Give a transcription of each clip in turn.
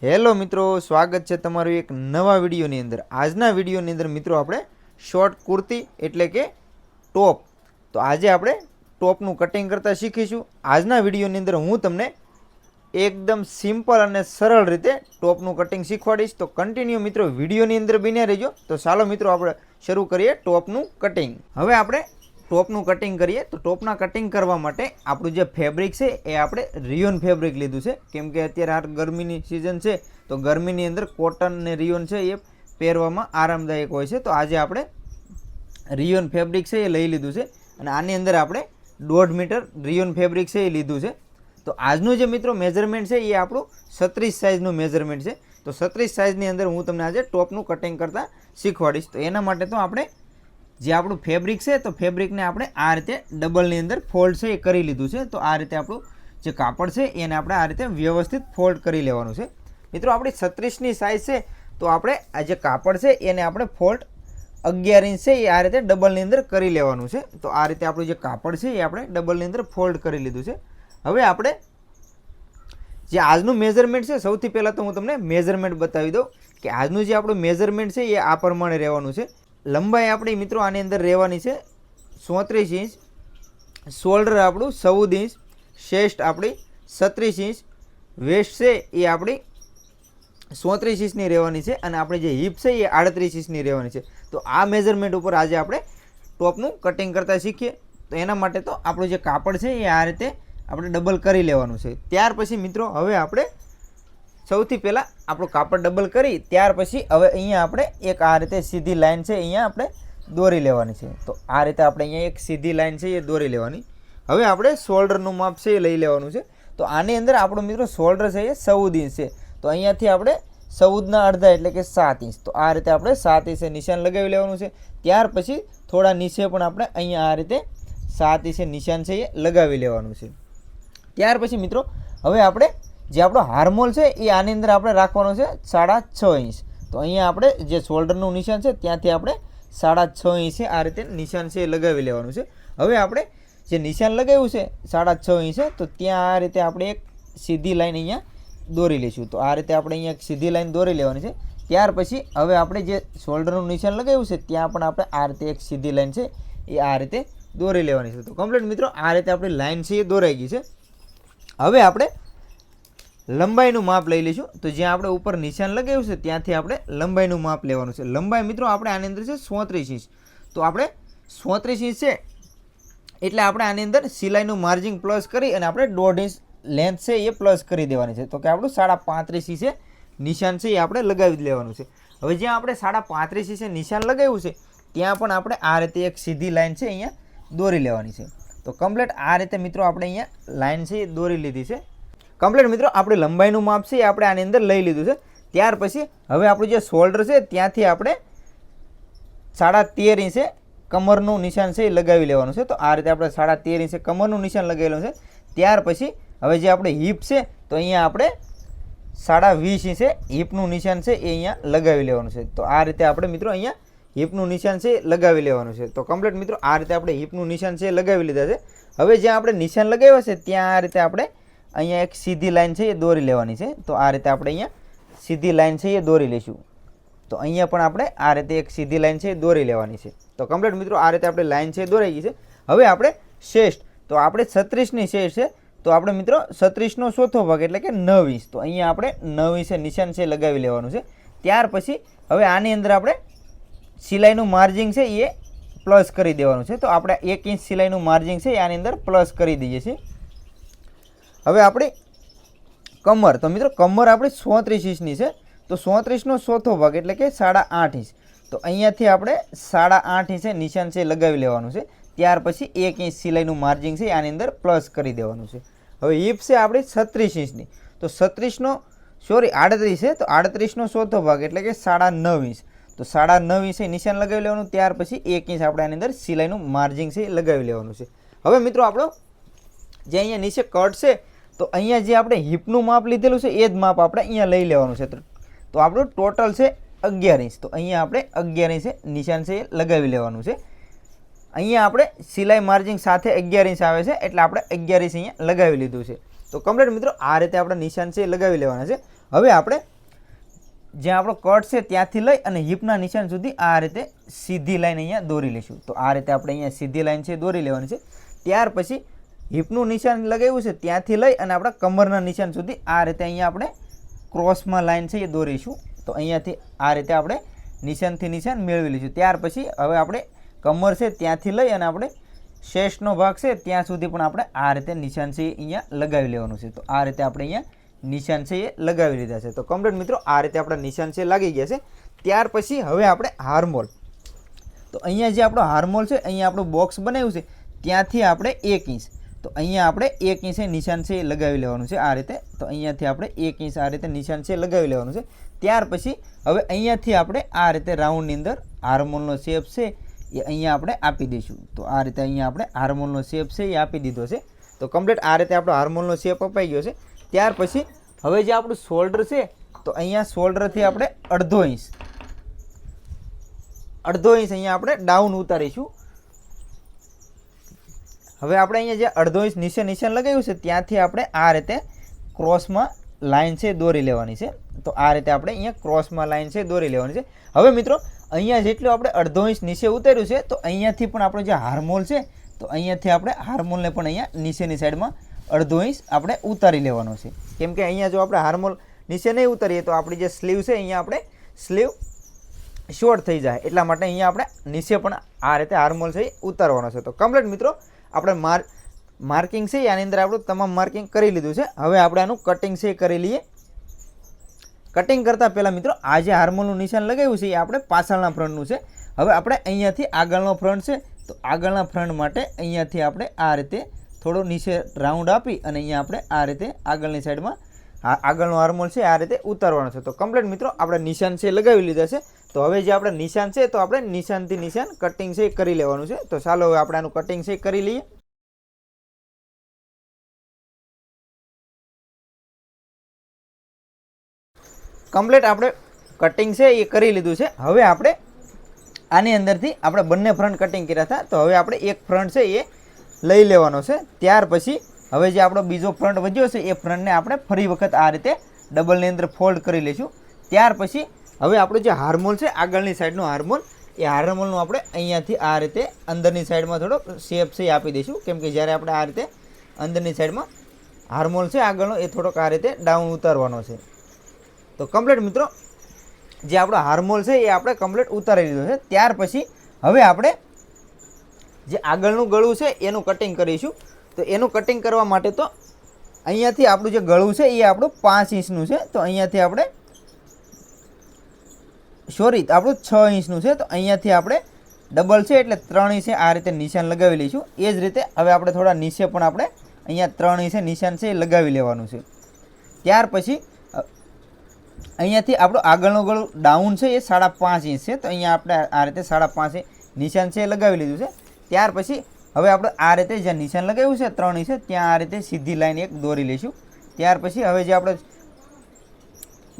Hello મિત્રો, સ્વાગત છે તમારું એક નવા વિડીયોની અંદર। આજના વિડીયોની અંદર મિત્રો આપણે શોર્ટ કુર્તી એટલે કે ટોપ, તો આજે આપણે ટોપનું કટિંગ કરતાં શીખીશું। આજના વિડીયોની અંદર હું તમને એકદમ સિમ્પલ અને સરળ રીતે ટોપનું કટિંગ શીખવાડીશ, તો કન્ટિન્યુ મિત્રો વિડીયોની અંદર બન્યા રહેજો। તો ચાલો મિત્રો આપણે શરૂ કરીએ ટોપનું કટિંગ। હવે આપણે ટોપનું કટિંગ કરીએ તો ટોપના કટિંગ કરવા માટે આપણું જે ફેબ્રિક છે એ આપણે રિયોન ફેબ્રિક લીધું છે, કેમ કે અત્યારે આ ગરમીની સિઝન છે તો ગરમીની અંદર કોટન ને રિયોન છે એ પહેરવામાં આરામદાયક હોય છે। તો આજે આપણે રિયોન ફેબ્રિક છે એ લઈ લીધું છે અને આની અંદર આપણે 1.5 મીટર રિયોન ફેબ્રિક છે એ લીધું છે। તો આજનું જે મિત્રો મેઝરમેન્ટ છે એ આપણું 36 સાઇઝનું મેઝરમેન્ટ છે। તો 36 સાઇઝની અંદર હું તમને આજે ટોપનું કટિંગ કરતાં શીખવાડીશ। તો એના માટે તો આપણે જે આપણું ફેબ્રિક છે તો ફેબ્રિકને આપણે આ રીતે ડબલની અંદર ફોલ્ડ છે એ કરી લીધું છે। તો આ રીતે આપણું જે કાપડ છે એને આપણે આ રીતે વ્યવસ્થિત ફોલ્ડ કરી લેવાનું છે। મિત્રો આપણી 36ની સાઇઝ છે તો આપણે આ જે કાપડ છે એને આપણે ફોલ્ડ 11 ઇંચ છે એ આ રીતે ડબલની અંદર કરી લેવાનું છે। તો આ રીતે આપણું જે કાપડ છે એ આપણે ડબલની અંદર ફોલ્ડ કરી લીધું છે। હવે આપણે જે આજનું મેઝરમેન્ટ છે, સૌથી પહેલાં તો હું તમને મેઝરમેન્ટ બતાવી દઉં કે આજનું જે આપણું મેઝરમેન્ટ છે એ આ પ્રમાણે રહેવાનું છે। લંબાઈ આપણી મિત્રો આની અંદર રહેવાની છે 34 ઇંચ, શોલ્ડર આપણું 14 ઇંચ, ચેસ્ટ આપણી 36 ઇંચ, વેસ્ટ છે એ આપણી 34 ઇંચની રહેવાની છે અને આપણી જે હિપ છે એ 38 ઇંચની રહેવાની છે। તો આ મેઝરમેન્ટ ઉપર આજે આપણે ટોપનું કટિંગ કરતાં શીખીએ। તો એના માટે તો આપણું જે કાપડ છે એ આ રીતે આપણે ડબલ કરી લેવાનું છે। ત્યાર પછી મિત્રો હવે આપણે સૌથી પહેલાં આપણું કાપડ ડબલ કરી ત્યાર પછી હવે અહીંયા આપણે એક આ રીતે સીધી લાઈન છે અહીંયા આપણે દોરી લેવાની છે। તો આ રીતે આપણે અહીંયા એક સીધી લાઈન છે એ દોરી લેવાની। હવે આપણે શોલ્ડરનું માપ છે એ લઈ લેવાનું છે। તો આની અંદર આપણું મિત્રો શોલ્ડર છે એ 14 ઇંચ છે, તો અહીંયાથી આપણે 14ના અડધા એટલે કે 7 ઇંચ, તો આ રીતે આપણે 7 ઇંચે નિશાન લગાવી લેવાનું છે। ત્યાર પછી થોડા નીચે પણ આપણે અહીંયા આ રીતે 7 ઇંચે નિશાન છે એ લગાવી લેવાનું છે। ત્યાર પછી મિત્રો હવે આપણે જે આપણો હાર્મોલ છે એ આની અંદર આપણે રાખવાનો છે 6.5 ઇંચ। તો અહીંયા આપણે જે શોલ્ડરનું નિશાન છે ત્યાંથી આપણે 6.5 ઇંચે આ રીતે નિશાન છે એ લગાવી લેવાનું છે। હવે આપણે જે નિશાન લગાવ્યું છે 6.5 ઇંચે, તો ત્યાં આ રીતે આપણે એક સીધી લાઈન અહીંયા દોરી લઈશું। તો આ રીતે આપણે અહીંયા એક સીધી લાઈન દોરી લેવાની છે। ત્યાર પછી હવે આપણે જે શોલ્ડરનું નિશાન લગાવ્યું છે ત્યાં પણ આપણે આ રીતે એક સીધી લાઈન છે એ આ રીતે દોરી લેવાની છે। તો કમ્પ્લીટ મિત્રો આ રીતે આપણી લાઈન છે એ દોરાઈ ગઈ છે। હવે આપણે લંબાઈનું માપ લઈ લઈશું। તો જ્યાં આપણે ઉપર નિશાન લગાવ્યું છે ત્યાંથી આપણે લંબાઈનું માપ લેવાનું છે। લંબાઈ મિત્રો આપણે આની અંદર છે 34 ઇંચ, તો આપણે 34 ઇંચ છે એટલે આપણે આની અંદર સિલાઈનું માર્જિંગ પ્લસ કરી અને આપણે 1.5 ઇંચ લેન્થ છે એ પ્લસ કરી દેવાની છે। તો કે આપણું 35.5 ઇંચે નિશાન છે એ આપણે લગાવી લેવાનું છે। હવે જ્યાં આપણે 35.5 ઇંચે નિશાન લગાવ્યું છે ત્યાં પણ આપણે આ રીતે એક સીધી લાઈન છે અહીંયા દોરી લેવાની છે। તો કમ્પ્લીટ આ રીતે મિત્રો આપણે અહીંયા લાઈન છે એ દોરી લીધી છે। કમ્પ્લીટ મિત્રો આપણે લંબાઈનું માપ છે એ આપણે આની અંદર લઈ લીધું છે। ત્યાર પછી હવે આપણું જે શોલ્ડર છે ત્યાંથી આપણે 13.5 ઇંચે કમરનું નિશાન છે એ લગાવી લેવાનું છે। તો આ રીતે આપણે 13.5 ઇંચે કમરનું નિશાન લગાવેલું છે। ત્યાર પછી હવે જે આપણે હિપ છે તો અહીંયા આપણે 20.5 ઇંચે હિપનું નિશાન છે એ અહીંયા લગાવી લેવાનું છે। તો આ રીતે આપણે મિત્રો અહીંયા હિપનું નિશાન છે લગાવી લેવાનું છે। તો કમ્પ્લીટ મિત્રો આ રીતે આપણે હિપનું નિશાન છે લગાવી લીધા છે। હવે જ્યાં આપણે નિશાન લગાવ્યા છે ત્યાં આ રીતે આપણે અહીંયા એક સીધી લાઈન છે એ દોરી લેવાની છે। તો આ રીતે આપણે અહીંયા સીધી લાઈન છે એ દોરી લઈશું। તો અહીંયા પણ આપણે આ રીતે એક સીધી લાઈન છે એ દોરી લેવાની છે। તો કમ્પ્લીટ મિત્રો આ રીતે આપણે લાઈન છે એ દોરાઈ ગઈ છે। હવે આપણે ચેસ્ટ, તો આપણે 36ની ચેસ્ટ છે, તો આપણે મિત્રો 36નો ચોથો ભાગ એટલે કે 9 ઇંચ, તો અહીંયા આપણે 9 ઇંચે નિશાન છે લગાવી લેવાનું છે। ત્યાર પછી હવે આની અંદર આપણે સિલાઈનું માર્જિંગ છે એ પ્લસ કરી દેવાનું છે। તો આપણે 1 ઇંચ સિલાઈનું માર્જિંગ છે એ આની અંદર પ્લસ કરી દઈએ છીએ। હવે આપણી કમર, તો મિત્રો કમર આપણી 34 ઇંચની છે, તો 34નો ચોથો ભાગ એટલે કે 8.5 ઇંચ, તો અહીંયાથી આપણે 8.5 ઇંચે નિશાન છે લગાવી લેવાનું છે। ત્યાર પછી 1 ઇંચ સિલાઈનું માર્જિંગ છે આની અંદર પ્લસ કરી દેવાનું છે। હવે હિપ છે આપણી 36 ઇંચની, તો 38 છે, તો 38નો ચોથો ભાગ એટલે કે 9.5 ઇંચ, તો 9.5 ઇંચે નિશાન લગાવી લેવાનું। ત્યાર પછી 1 ઇંચ આપણે આની અંદર સિલાઈનું માર્જિંગ છે લગાવી લેવાનું છે। હવે મિત્રો આપણો જે અહીંયા નીચે કટ છે તો અહીંયા જે આપણે હિપનું માપ લીધેલું છે એ જ માપ આપણે અહીંયા લઈ લેવાનું છે। તો આપણું ટોટલ છે 11 ઇંચ, તો અહીંયા આપણે 11 ઇંચે નિશાન છે એ લગાવી લેવાનું છે। અહીંયા આપણે સિલાઈ માર્જિંગ સાથે 11 ઇંચ આવે છે એટલે આપણે 11 ઇંચ અહીંયા લગાવી લીધું છે। તો કમ્પ્લીટ મિત્રો આ રીતે આપણે નિશાન છે લગાવી લેવાના છે। હવે આપણે જ્યાં આપણો કટ છે ત્યાંથી લઈ અને હિપના નિશાન સુધી આ રીતે સીધી લાઈન અહીંયા દોરી લઈશું. તો આ રીતે આપણે અહીંયા સીધી લાઈન છે દોરી લેવાની છે. ત્યાર પછી હિપનું નિશાન લગાવ્યું છે ત્યાંથી લઈ અને આપણા કમરના નિશાન સુધી આ રીતે અહીંયા આપણે ક્રોસમાં લાઈન છે એ દોરીશું. તો અહીંયાથી આ રીતે આપણે નિશાનથી નિશાન મેળવી લઈશું. ત્યાર પછી હવે આપણે કમર છે ત્યાંથી લઈ અને આપણે શેષનો ભાગ છે ત્યાં સુધી પણ આપણે આ રીતે નિશાન છે એ અહીંયા લગાવી લેવાનું છે. તો આ રીતે આપણે અહીંયા નિશાન છે એ લગાવી લીધા છે. તો કમ્પ્લીટ મિત્રો આ રીતે આપણા નિશાન છે લાગી ગયા છે. ત્યાર પછી હવે આપણે હાર્મોલ, તો અહીંયા જે આપણો હાર્મોલ છે અહીંયા આપણું બોક્સ બનાવ્યું છે ત્યાંથી આપણે 1 ઇંચ, તો અહીંયા આપણે 1 ઇંચે નિશાન છે એ લગાવી લેવાનું છે આ રીતે. તો અહીંયાથી આપણે 1 ઇંચ આ રીતે નિશાન છે લગાવી લેવાનું છે. ત્યાર પછી હવે અહીંયાથી આપણે આ રીતે રાઉન્ડની અંદર હાર્મોલનો શેપ છે એ અહીંયા આપણે આપી દઈશું. તો આ રીતે અહીંયા આપણે હાર્મોલનો શેપ છે એ આપી દીધો છે. તો કમ્પ્લીટ આ રીતે આપણો હાર્મોલનો શેપ અપાઈ ગયો છે. ત્યાર પછી હવે જે આપણું શોલ્ડર છે તો અહીંયા શોલ્ડરથી આપણે અડધો ઇંચ અહીંયા આપણે ડાઉન ઉતારીશું. હવે આપણે અહીંયા જે અડધો ઇંચ નીચે નિશાન લગાવ્યું છે ત્યાંથી આપણે આ રીતે ક્રોસમાં લાઈન છે દોરી લેવાની છે. તો આ રીતે આપણે અહીંયા ક્રોસમાં લાઈન છે દોરી લેવાની છે. હવે મિત્રો અહીંયા જેટલું આપણે અડધો ઇંચ નીચે ઉતાર્યું છે તો અહીંયાથી પણ આપણો જે હાર્મોલ છે તો અહીંયાથી આપણે હાર્મોલને પણ અહીંયા નીચેની સાઈડમાં અડધો ઇંચ આપણે ઉતારી લેવાનો છે. કેમ કે અહીંયા જો આપણે હાર્મોલ નીચે નહીં ઉતારીએ તો આપણી જે સ્લીવ છે અહીંયા આપણે સ્લીવ શોર્ટ થઈ જાય, એટલા માટે અહીંયા આપણે નીચે પણ આ રીતે હાર્મોલ છે ઉતારવાનો છે. તો કમ્પ્લીટ મિત્રો આપણે માર્કિંગ છે આની અંદર આપણું તમામ માર્કિંગ કરી લીધું છે. હવે આપણે આનું કટિંગ છે કરી લઈએ. કટિંગ કરતાં પહેલાં મિત્રો આ જે હાર્મોલનું નિશાન લગાવ્યું છે એ આપણે પાછળના ફ્રન્ટનું છે. હવે આપણે અહીંયાથી આગળનો ફ્રન્ટ છે તો આગળના ફ્રન્ટ માટે અહીંયાથી આપણે આ રીતે થોડો નીચે રાઉન્ડ આપી અને અહીંયા આપણે આ રીતે આગળની સાઈડમાં આગળનો હાર્મોલ છે આ રીતે ઉતારવાનો છે. તો કમ્પ્લીટ મિત્રો આપણે નિશાન છે લગાવી લીધા છે. તો હવે જે આપણે નિશાન છે તો આપણે નિશાનથી નિશાન કટિંગ છે કરી લેવાનું છે. તો ચાલો હવે આપણે આનું કટિંગ છે કરી લઈએ. કમ્પ્લીટ આપણે કટિંગ છે એ કરી લીધું છે. હવે આપણે આની અંદરથી આપણે બંને ફ્રન્ટ કટિંગ કર્યા હતા તો હવે આપણે એક ફ્રન્ટ છે એ લઈ લેવાનો છે. ત્યાર પછી હવે જે આપણો બીજો ફ્રન્ટ વધ્યો છે એ ફ્રન્ટને આપણે ફરી વખત આ રીતે ડબલની અંદર ફોલ્ડ કરી લઈશું. ત્યાર પછી હવે આપણો જે હાર્મોલ છે આગળની સાઈડનો હાર્મોલ એ હાર્મોલનું આપણે અહીંયાથી આ રીતે અંદરની સાઈડમાં થોડો શેપ છે આપી દઈશું. કેમ કે જ્યારે આપણે આ રીતે અંદરની સાઈડમાં હાર્મોલ છે આગળનો એ થોડોક આ રીતે ડાઉન ઉતારવાનો છે. તો કમ્પ્લીટ મિત્રો જે આપણો હાર્મોલ છે એ આપણે કમ્પ્લીટ ઉતારી લીધો છે. ત્યાર પછી હવે આપણે જે આગળનું ગળું છે એનું કટિંગ કરીશું. તો એનું કટિંગ કરવા માટે તો અહીંયાથી આપણું જે ગળું છે એ આપણું 5 ઇંચનું છે. તો અહીંયાથી આપણે આપણું 6 ઇંચનું છે. તો અહીંયાથી આપણે ડબલ છે એટલે 3 ઇંચે આ રીતે નિશાન લગાવી લઈશું. એ જ રીતે હવે આપણે થોડા નીચે પણ આપણે અહીંયા 3 ઇંચે નિશાન છે એ લગાવી લેવાનું છે. ત્યાર પછી અહીંયાથી આપણું આગળનું ગળું ડાઉન છે એ 5.5 ઇંચ છે. તો અહીંયા આપણે આ રીતે 5.5 નિશાન છે એ લગાવી લીધું છે. ત્યાર પછી હવે આપણે આ રીતે જ્યાં નિશાન લગાવ્યું છે 3 ઇંચે ત્યાં આ રીતે સીધી લાઈન એક દોરી લઈશું. ત્યાર પછી હવે જે આપણે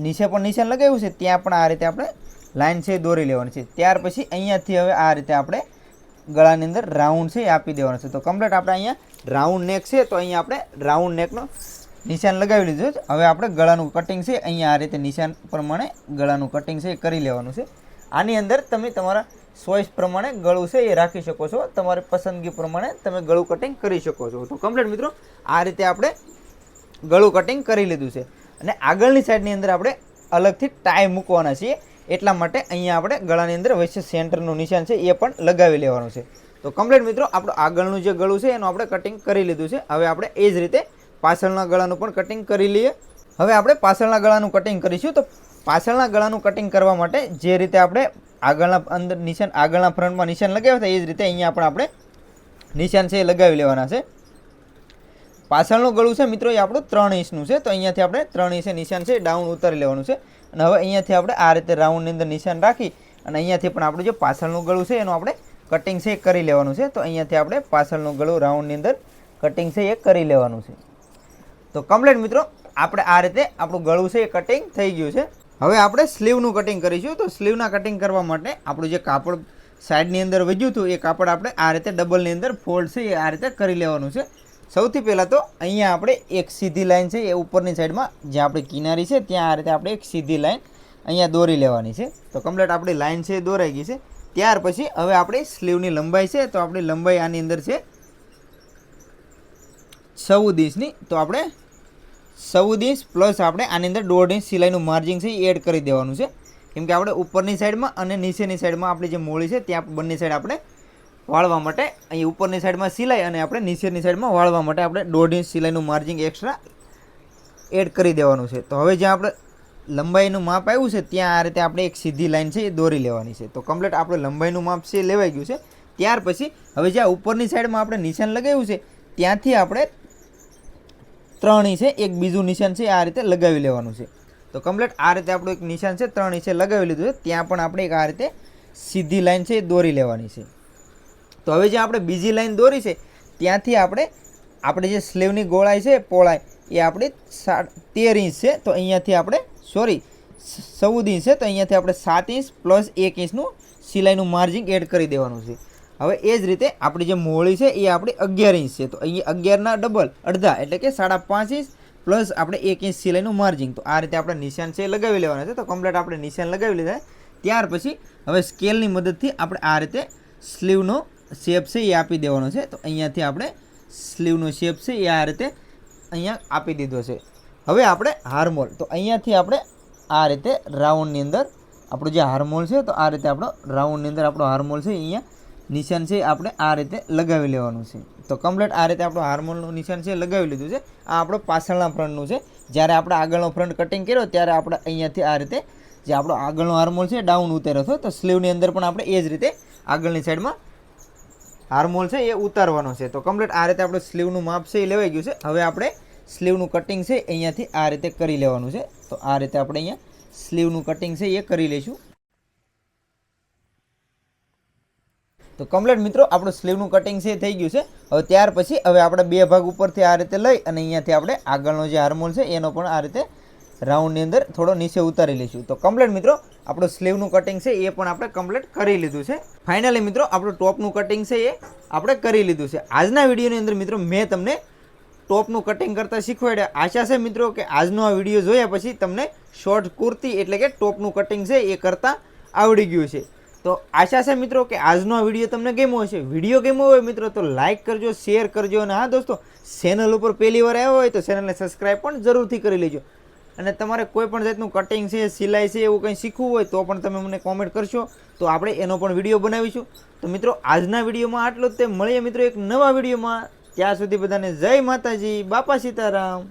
નીચે પણ નિશાન લગાવ્યું છે ત્યાં પણ આ રીતે આપણે લાઈન છે દોરી લેવાની છે. ત્યાર પછી અહીંયાથી હવે આ રીતે આપણે ગળાની અંદર રાઉન્ડ છે એ આપી દેવાનું છે. તો કમ્પ્લીટ આપણે અહીંયા રાઉન્ડ નેક છે તો અહીંયા આપણે રાઉન્ડ નેકનો નિશાન લગાવી લીધું છે. હવે આપણે ગળાનું કટિંગ છે અહીંયા આ રીતે નિશાન પ્રમાણે ગળાનું કટિંગ છે એ કરી લેવાનું છે. આની અંદર તમે તમારા ચોઈસ પ્રમાણે ગળું છે એ રાખી શકો છો, તમારી પસંદગી પ્રમાણે તમે ગળું કટિંગ કરી શકો છો. તો કમ્પ્લીટ મિત્રો આ રીતે આપણે ગળું કટિંગ કરી લીધું છે. અને આગળની સાઈડની અંદર આપણે અલગથી ટાઈ મૂકવાના છીએ, એટલા માટે અહીંયા આપણે ગળાની અંદર વચ્ચે સેન્ટરનું નિશાન છે એ પણ લગાવી લેવાનું છે. તો કમ્પ્લીટ મિત્રો આપણું આગળનું જે ગળું છે એનું આપણે કટિંગ કરી લીધું છે. હવે આપણે એ જ રીતે પાછળના ગળાનું પણ કટિંગ કરી લઈએ. હવે આપણે પાછળના ગળાનું કટિંગ કરીશું. તો પાછળના ગળાનું કટિંગ કરવા માટે જે રીતે આપણે આગળના અંદર નિશાન આગળના ફ્રન્ટમાં નિશાન લગાવ્યા હતા એ જ રીતે અહીંયા પણ આપણે નિશાન છે એ લગાવી લેવાના છે. પાછળનું ગળું છે મિત્રો એ આપણું 3 ઇંચનું છે. તો અહીંયાથી આપણે 3 ઇંચે નિશાન છે ડાઉન ઉતારી લેવાનું છે. અને હવે અહીંયાથી આપણે આ રીતે રાઉન્ડની અંદર નિશાન રાખી અને અહીંયાથી પણ આપણું જે પાછળનું ગળું છે એનું આપણે કટિંગ છે એ કરી લેવાનું છે. તો અહીંયાથી આપણે પાછળનું ગળું રાઉન્ડની અંદર કટિંગ છે એ કરી લેવાનું છે. તો કમ્પ્લીટ મિત્રો આપણે આ રીતે આપણું ગળું છે એ કટિંગ થઈ ગયું છે. હવે આપણે સ્લીવનું કટિંગ કરીશું. તો સ્લીવના કટિંગ કરવા માટે આપણું જે કાપડ સાઈડની અંદર વધ્યું હતું એ કાપડ આપણે આ રીતે ડબલની અંદર ફોલ્ડ છે એ આ રીતે કરી લેવાનું છે. સૌથી પહેલાં તો અહીંયા આપણે એક સીધી લાઈન છે એ ઉપરની સાઈડમાં જે આપણી કિનારી છે ત્યાં આ રીતે આપણે એક સીધી લાઈન અહીંયા દોરી લેવાની છે. તો કમ્પ્લીટ આપણી લાઈન છે એ દોરાઈ ગઈ છે. ત્યાર પછી હવે આપણી સ્લીવની લંબાઈ છે તો આપણી લંબાઈ આની અંદર છે 14 ઇંચની. તો આપણે 14 ઇંચ પ્લસ આપણે આની અંદર 1.5 ઇંચ સિલાઈનું માર્જિન છે એ એડ કરી દેવાનું છે. કેમ કે આપણે ઉપરની સાઈડમાં અને નીચેની સાઈડમાં આપણી જે મોળી છે ત્યાં બંને સાઈડ આપણે વાળવા માટે અહીં ઉપરની સાઈડમાં સિલાઈ અને આપણે નીચેની સાઈડમાં વાળવા માટે આપણે 1.5 ઇંચ સિલાઈનું માર્જિન એક્સ્ટ્રા એડ કરી દેવાનું છે. તો હવે જ્યાં આપણે લંબાઈનું માપ આવ્યું છે ત્યાં આ રીતે આપણે એક સીધી લાઈન છે એ દોરી લેવાની છે. તો કમ્પ્લીટ આપણે લંબાઈનું માપ છે એ લેવાઈ ગયું છે. ત્યાર પછી હવે જ્યાં ઉપરની સાઈડમાં આપણે નિશાન લગાવ્યું છે ત્યાંથી આપણે 3 ઇંચે એક બીજું નિશાન છે આ રીતે લગાવી લેવાનું છે. તો કમ્પ્લીટ આ રીતે આપણું એક નિશાન છે 3 ઇંચે લગાવી લીધું છે. ત્યાં પણ આપણે એક આ રીતે સીધી લાઈન છે એ દોરી લેવાની છે. તો હવે જે આપણે બીજી લાઈન દોરી છે ત્યાંથી આપણે જે સ્લીવની ગોળાઈ છે પહોળાઈ એ આપણી 13 ઇંચ છે. તો અહીંયાથી આપણે 14 ઇંચ છે તો અહીંયાથી આપણે 7 ઇંચ પ્લસ 1 ઇંચનું સિલાઈનું માર્જિન એડ કરી દેવાનું છે. હવે એ જ રીતે આપણી જે મોળી છે એ આપણી 11 ઇંચ છે. તો અહીંયા 11ના ડબલ અડધા એટલે કે 5.5 ઇંચ પ્લસ આપણે 1 ઇંચ સિલાઈનું માર્જિન. તો આ રીતે આપણે નિશાન છે લગાવી લેવાના છે. તો કમ્પ્લીટ આપણે નિશાન લગાવી લીધા. ત્યાર પછી હવે સ્કેલની મદદથી આપણે આ રીતે સ્લીવનો શેપ છે એ આપી દેવાનો છે. તો અહીંયાથી આપણે સ્લીવનો શેપ છે એ આ રીતે અહીંયા આપી દીધો છે. હવે આપણે હાર્મોલ તો અહીંયાથી આપણે આ રીતે રાઉન્ડની અંદર આપણું જે હાર્મોલ છે તો આ રીતે આપણો રાઉન્ડની અંદર આપણો હાર્મોલ છે અહીંયા નિશાન છે આપણે આ રીતે લગાવી લેવાનું છે. તો કમ્પ્લીટ આ રીતે આપણો હાર્મોલનું નિશાન છે લગાવી લીધું છે. આ આપણો પાછળના ફ્રન્ટનું છે. જ્યારે આપણે આગળનો ફ્રન્ટ કટિંગ કર્યો ત્યારે આપણે અહીંયાથી આ રીતે જે આપણો આગળનો હાર્મોલ છે ડાઉન ઉતાર્યો હતો. તો સ્લીવની અંદર પણ આપણે એ જ રીતે આગળની સાઈડમાં હાર્મોલ છે એ ઉતારવાનો છે. તો કમ્પ્લીટ આ રીતે આપણે સ્લીવનું માપ છે એ લેવાઈ ગયું છે. હવે આપણે સ્લીવનું કટિંગ છે અહીંયાથી આ રીતે કરી લેવાનું છે. તો આ રીતે આપણે અહીંયા સ્લીવનું કટિંગ છે એ કરી લઈશું. તો કમ્પ્લીટ મિત્રો આપણું સ્લીવનું કટિંગ છે થઈ ગયું છે. હવે ત્યાર પછી હવે આપણે બે ભાગ ઉપરથી આ રીતે લઈ અને અહીંયાથી આપણે આગળનો જે હાર્મોલ છે એનો પણ આ રીતે રાઉન્ડની અંદર થોડો નીચે ઉતારી લઈશું. તો કમ્પ્લીટ મિત્રો આપણું સ્લીવનું કટિંગ છે એ પણ આપણે કમ્પ્લીટ કરી લીધું છે. ફાઇનલી મિત્રો આપણું ટોપનું કટિંગ છે એ આપણે કરી લીધું છે. આજના વિડીયોની અંદર મિત્રો મેં તમને ટોપનું કટિંગ કરતાં શીખવાડ્યા. આશા છે મિત્રો કે આજનો આ વિડીયો જોયા પછી તમને શોર્ટ કુર્તી એટલે કે ટોપનું કટિંગ છે એ કરતાં આવડી ગયું છે. તો આશા છે મિત્રો કે આજનો આ વિડીયો તમને ગમ્યો હશે. વિડીયો ગમ્યો હોય મિત્રો તો લાઇક કરજો, શેર કરજો અને હા દોસ્તો ચેનલ ઉપર પહેલી વાર આવ્યો હોય તો ચેનલને સબસ્ક્રાઈબ પણ જરૂરથી કરી લેજો. અને તમારે કોઈ પણ જાતનું કટિંગ છે, સિલાઈ છે એવું કંઈ શીખવું હોય તો પણ તમે મને કોમેન્ટ કરશો તો આપણે એનો પણ વિડીયો બનાવીશું. તો મિત્રો આજના વિડીયોમાં આટલું જ. તે મળીએ મિત્રો એક નવા વિડીયોમાં. ત્યાં સુધી બધાને જય માતાજી, બાપા સીતારામ.